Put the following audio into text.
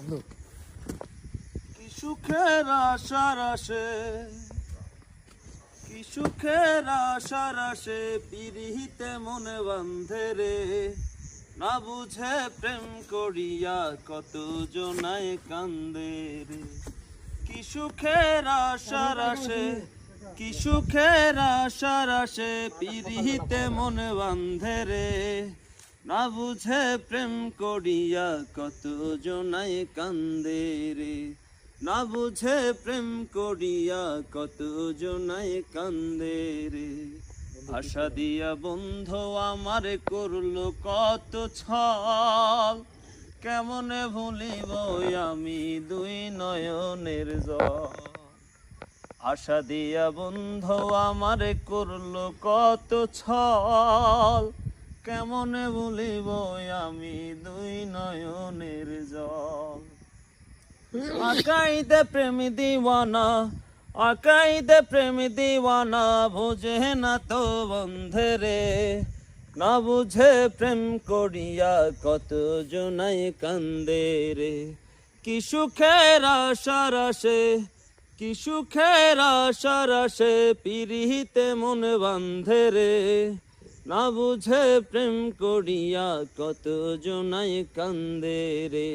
কি সুখের আশার আসে, কি সুখের আশার আসে, পিরিহিতে মনে বান্ধে রে। না বুঝে প্রেম করিয়া কত জনায় কান্দে রে। কি সুখের আশার আসে, কি সুখের আশার আসে, পিরিহিতে মনে বান্ধে রে। না বুঝে প্রেম করিয়া কত জনায় কান্দে রে। না বুঝে প্রেম করিয়া কত জনায় কান্দে রে। আশা দিয়া বন্ধু আমার করলো কত ছল, কেমনে ভুলিব আমি দুই নয়নের জল। আশা দিয়া বন্ধু আমার করলো কত ছল, কেমনে ভুলিব আমি দুই নয়নের জল। আকাইদে প্রেম দিওয়ানা, আকাইদে প্রেম দিওয়ানা, বোঝে না তো বন্ধে রে। না বুঝে প্রেম করিয়া কত জনায় কান্দে রে। কি সুখের আশার আসে, কি সুখের আশার আসে, পিরিহিতে মন বান্ধে রে। না বুঝে প্রেম করিয়া কত জনায় কান্দে রে।